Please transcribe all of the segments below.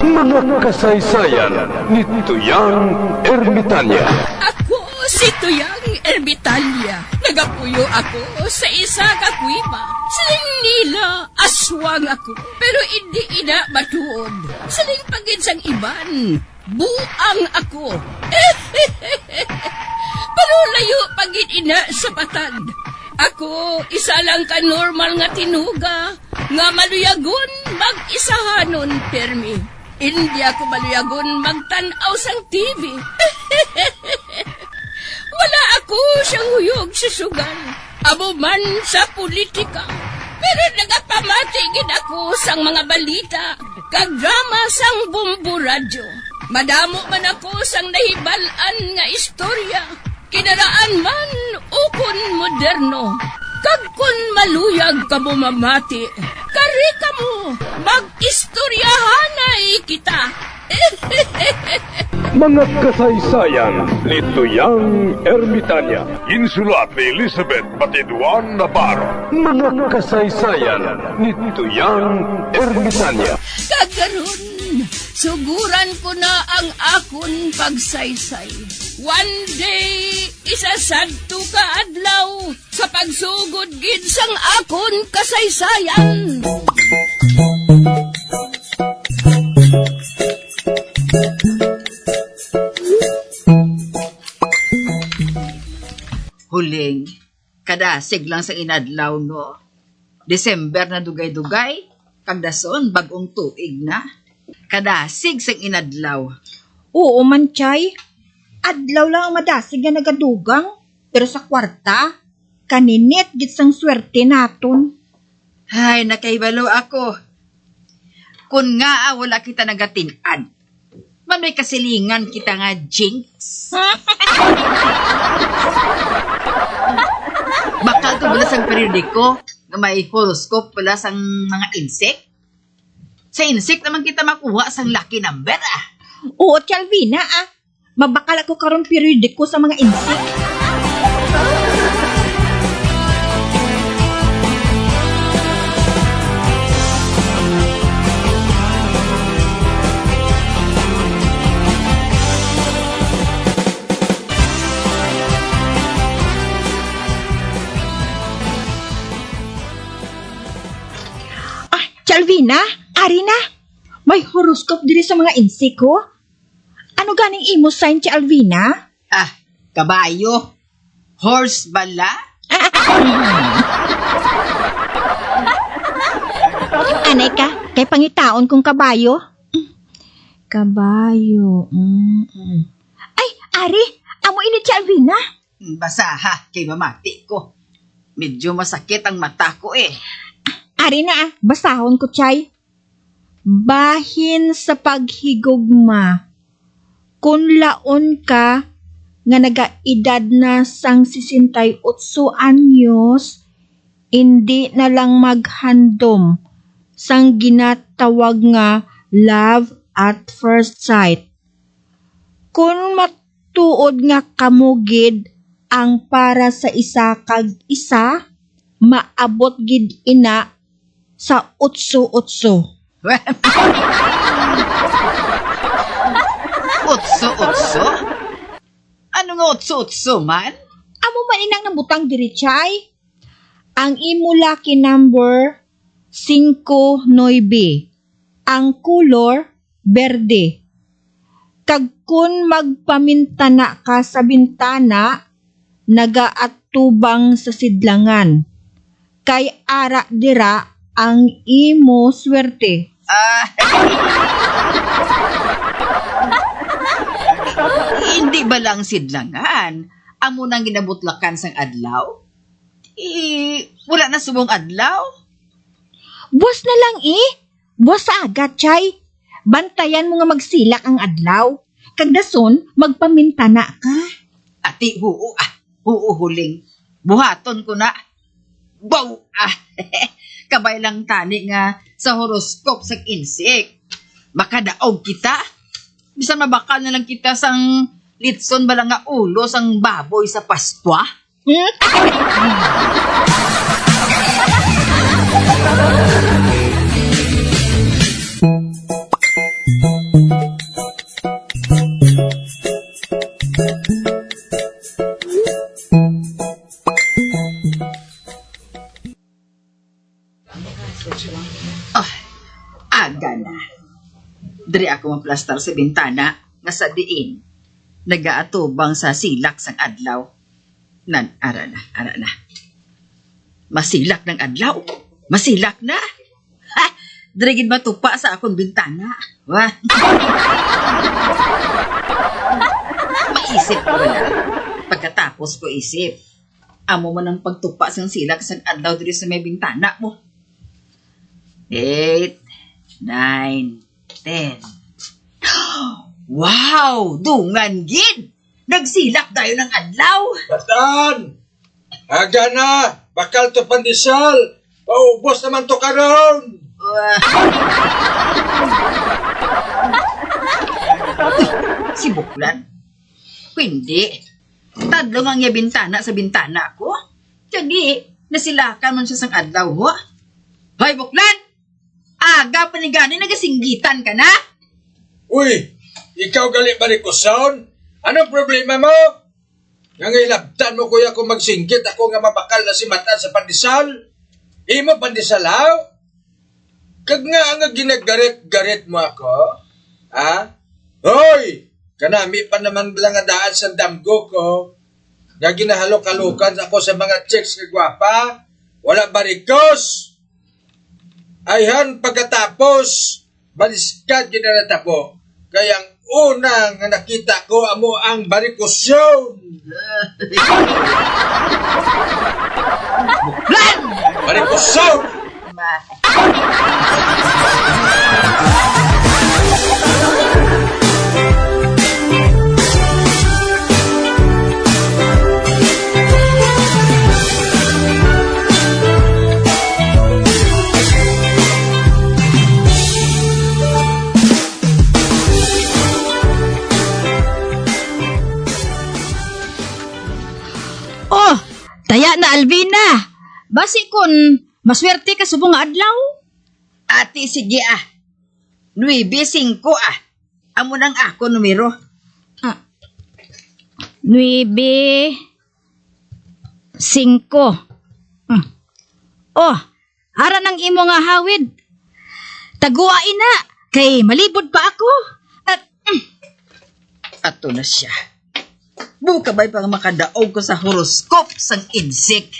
Mga kasaysayan ni Tuyang Ermitanya. Ako si Tuyang Ermitanya. Nagapuyo ako sa isa ka kuiba. Siling nila, aswang ako. Pero hindi ina matuod. Siling paginsang iban, buang ako. Pero layo pagin ina sa patad. Ako, isa lang ka normal nga tinuga, nga maluyagon mag-isahanon permi. Hindi ako maluyagon magtanaw sang TV. Wala ako siyang huyog sa sugal, abo man sa politika. Pero nagapamati gid ako sang mga balita, kag drama sang bumbu radyo. Madamo man ako sang nahibalan nga istorya, kinaraan man ukon moderno. Kag kun maluyag ka mo mamati, kari ka mo, mag-istoryahanay kita. Mga kasaysayan ni Tuyang Ermitanya. Insulat ni Elizabeth Batiduan Navarro. Mga kasaysayan ni Tuyang Ermitanya. Kagaron, suguran ko na ang akon pagsaysay. One day, isasadto ka adlaw sa pagsugod gid sang akon kasaysayan. Huling, kadasig lang sa inadlaw, no? December na dugay-dugay, kagdason bagong tuig na. Kadasig sa inadlaw. Oo man, Chay. Adlaw lang ang madasig nga nagadugang. Pero sa kwarta, kaninit git sang swerte naton. Ay, nakaibalo ako. Kung nga wala kita nagatinad, man may kasilingan kita nga jinx. Bakal to pala sang periodiko nga may horoscope pala sang mga insect. Sa insect naman kita makuha sang lucky number, ah. Oo, Chalvina, ah. Mabakal ako karon periodiko sa mga insik. Chalvina, ari na. May horoscope diri sa mga insiko. Ano ganing imo sign, Alvina? Ah, kabayo. Horse bala? Anay ka, kay pangitaon kong kabayo. Kabayo. Ay, ari, amo ini si Alvina. Basa ha, kay mamati ko. Medyo masakit ang mata ko eh. Ari na basahon ko, Chay. Bahin sa paghigugma. Kung laon ka, nga nagaedad na sang 68 anyos, hindi na lang maghandom sang ginatawag nga love at first sight. Kung matuod nga kamugid ang para sa isa kag isa, maabot gid ina sa utso-utso. Utso-utso? Ano nga utso-utso man? Amo man inang nabutang diri, Chay. Ang imo lucky number 59. Ang color berde. Kag kun magpamintana ka sa bintana, nagaatubang sa sidlangan. Kay ara dira ang imo swerte. Hindi ba lang sidlangan? Amo nang ginabutlakan sang adlaw? Wala na subong adlaw? Buwas na lang Buwas sa agad, Chay. Bantayan mo nga magsilak ang adlaw. Kagdason, magpamintana ka. Ati, huo huling. Buhaton ko na. Bow! Kabay lang tani nga sa horoscope sa insect. Makadaog kita. Bisan mabakal na lang kita sang litson balang nga ulo sang baboy sa pastwa. Diri ako maplastar sa bintana nga sa diin nagaatubang sa silak sang adlaw. Ara na. Masilak ng adlaw. Masilak na. Ha! Diri gid matupa sa akong bintana. Wah. Maisip ko na. Pagkatapos ko isip, amo man ang pagtupa sang silak sang adlaw diri sa may bintana mo. 8, 9, 10. Wow! Dungan gid! Nagsilak tayo ng adlaw! Batan! Aga na! Bakal to pandesal! Paubos naman to karon! Si Buklan? Hindi. Tadlo nga nga bintana sa bintana ko. Kagi, nasilakan man siya sang adlaw, ho? Hoy, Buklan! Aga pa ni gani nagasinggitan ka na? Uy! Ikaw gali ba ni Kuson? Anong problema mo? Nangilabtan mo kuya kung magsinggit ako nga mabakal na si Mata sa pandesal? Imo pandesalaw? Kag nga ginagarit-garit mo ako? Ha? Hoy! Kanami pa naman lang nga daan sa damgo ko. Nga ginahalok-halukan ako sa mga chicks nga gwapa. Wala barikos. Ayhan pagkatapos, baliskad ginanatabo. Kayang una nga nakita ko amo ang barikosyon. Buklan! Barikosyon! Oh, taya na Alvina. Basi kun maswerte ka sa bunga adlaw. Ate, sige 9-5 Amo nang ako numero. 9-5. Oh, ara nang imo nga hawid. Taguain na, kay malibod pa ako. At, Ato na siya. Buka ba'y pang makadaog ko sa horoscope sang insik.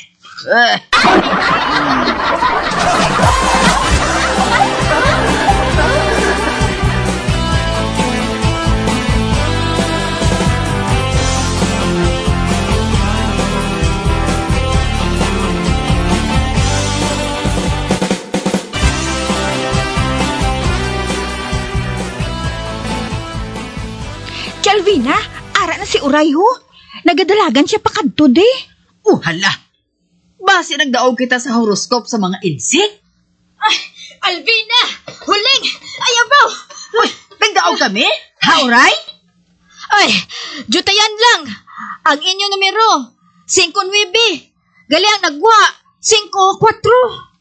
Calvina, ara na si Uray ho. Nagadalagan siya pakadto de. Hala! Base nagdaog kita sa horoscope sa mga insik? Ay, Alvina! Huling! Ayabaw! Uy, nagdaog kami? Ha, Uray? Ay, jutayan lang. Ang inyo numero, 5-9. Gali ang nagwa, 5-4.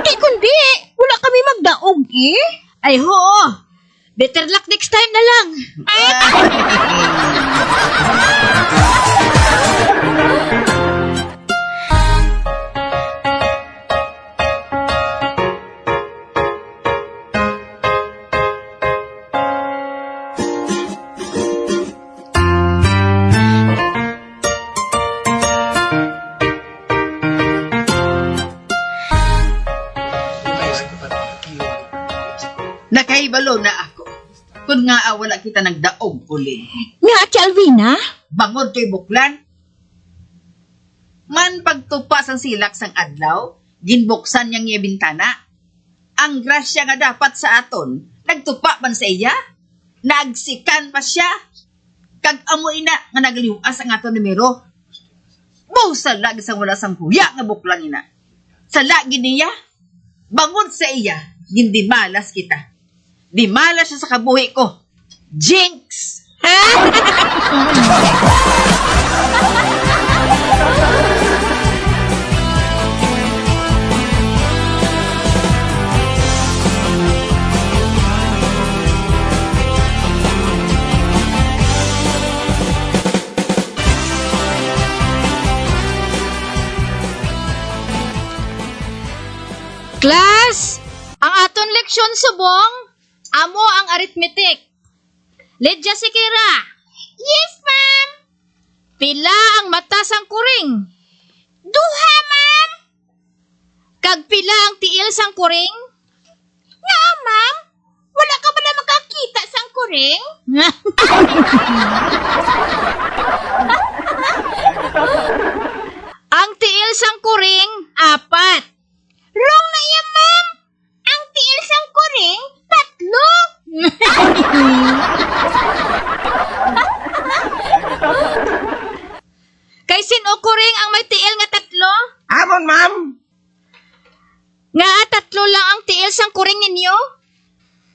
Eh, kundi, wala kami magdaog eh. Ay, ho. Better luck next time na lang. Nakaibalo na ako. Kung nga wala kita nagdaog uli. Nga, Ate Alvina? Bangod to'y Buklan. Man pagtupa sang silak sang adlaw, ginbuksan niyang iya bintana. Ang grasya nga dapat sa aton, nagtupa man sa iya. Nagsikan pa siya. Kag amoy na nga nagliwas ang aton numero. Busa lagi sang wala sang kuya nga Buklan ina. Sa lagi niya, bangod sa iya, hindi malas kita. Di malas siya sa kabuhi ko. Jinx! Class, ang aton leksyon subong, amo ang arithmetic. Ledya si Kira. Yes, ma'am. Pila ang mata sang kuring? Duha, ma'am. Kag pila ang tiil sang kuring? Nga, ma'am. Wala ka ba na makakita sang kuring? Ang tiil sang kuring, 4. Wrong na yan, ma'am. Ang tiil sang kuring, 3. Kay sino kuring ang may tiil nga 3? Amon, ma'am. Nga 3 lang ang tiil sang kuring ninyo?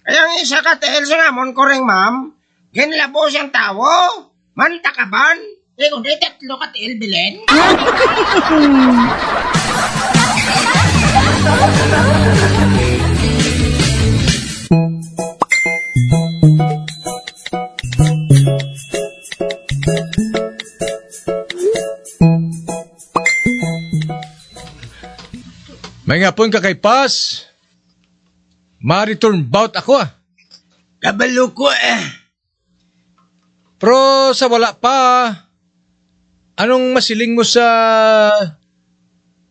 Ayang isa ka tiil sa amon ko rin, ma'am. Ginlabo siyang tawo. Mantakaban. Eh, kung di 3 ka tiil, bilin. May nga pon ka kay Pas. Ma-return bout ako Kabalo ko Pero sa wala pa, anong masiling mo sa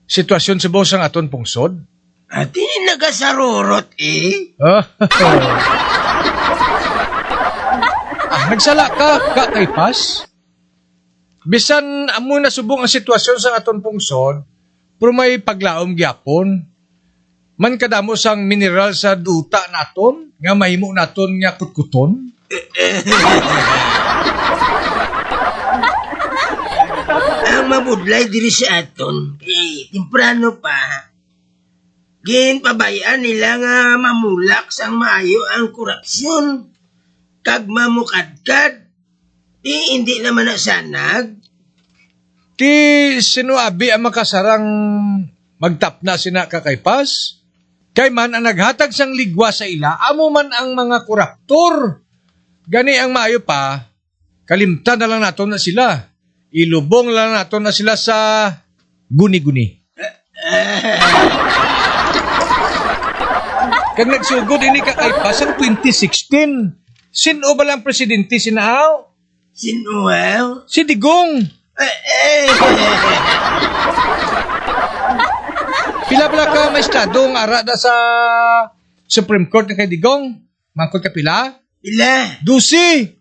sitwasyon sa boss ang aton pungsod? Ati nagasarurot Nagsala ka kay Pas? Bisan amo na subong ang sitwasyon sa aton pungsod, pero may paglaom gyapon. Man kadamo sang mineral sa duta naton, nga mahimo naton nga kutkuton. Ang mabudlay diri sa aton. Temprano pa. Ginpabayaan nila nga mamulak sang maayo ang korupsyon. Kag mamukadkad. Hindi naman nasanag. Ti sinuabi ang makasarang magtapna sina kakaypas. Kay man ang naghatag sang ligwa sa ila, amo man ang mga koruptor. Gani ang maayo pa, kalimtan na lang nato na sila. Ilubong lang nato na sila sa guni-guni. Kag nagsugod ini kakaypas ang 2016. Sino ba lang presidente sinaaw? Sinuaw? Si Digong. Pila-pila ka may estado nga ara da sa Supreme Court na kay Digong? Mangkot ka pila? Pila? 12.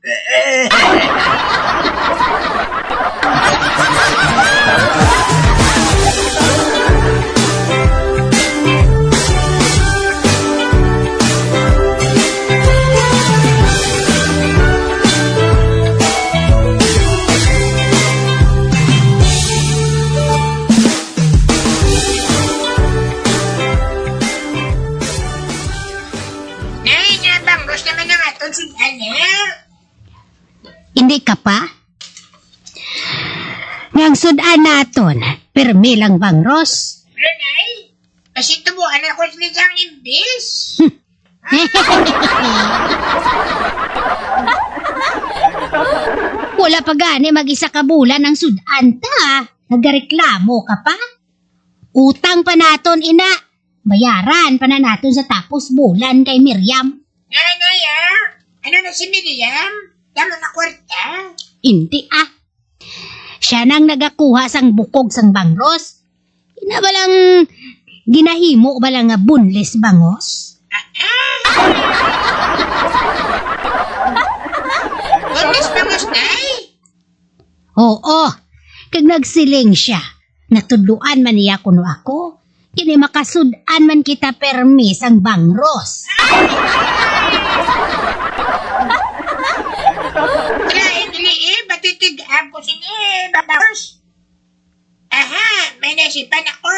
Nay, nga bang gusto naman ng aton sudan Hindi ka pa? Ngang sudan naton, permi lang bang, Ros? Renay, kasi tubuhan ako sa isang imbis. Wala pa gani mag-isa ka bulan ng sudan ta. Nagareklamo ka pa? Utang pa naton, ina. Bayaran pa na naton sa tapos bulan kay Miriam. Nanay, ano na si Miriam? Damo na kwarta? Hindi Siya nang nagakuha sang bukog sang bangros. Ina balang ginahimo balang nga bunles bangos? Bunlis bangos, Nay? Oo, kag nagsiling siya. Natudluan man niya kuno ako. Kini makasudan man kita permis ang bangros. Kaya hindi batitigam ko sini, babangos. Aha, may nasipan ako.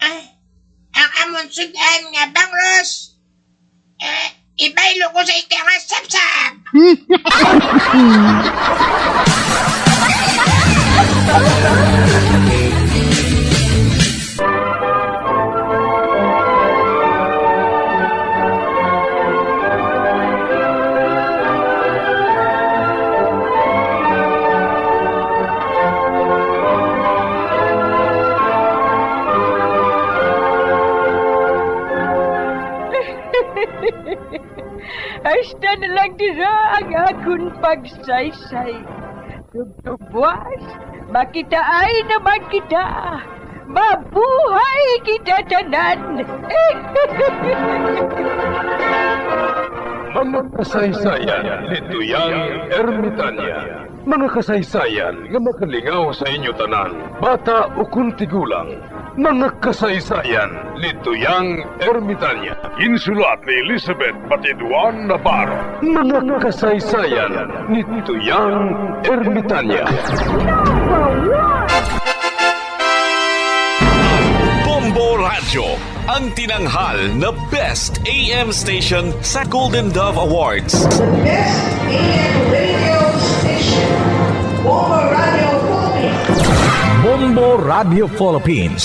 Ang amon sudan nga bangros. Ibaylo ko sa ika nga sapsap. Hasta na lang dira ang akong pagsaysay. Tugtugwas, makitaay naman kita. Mabuhay kita tanan. Mga kasaysayan ni Tuyang Ermitanya. Mga kasaysayan nga makalingaw sa inyo tanan, bata o kuntigulang. Mga kasaysayan ni Tuyang Ermitanya. Insulat ni Elizabeth Batiduan Navarro. Mga kasaysayan ni Tuyang Ermitanya. Bombo Radio, ang tinanghal na Best AM Station sa Golden Dove Awards. Best AM radio station. Bombo Radio Philippines. Bombo Radio Philippines.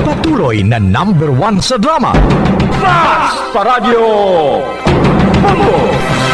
Patuloy na #1 sa drama. Fast Paradio! Bombo!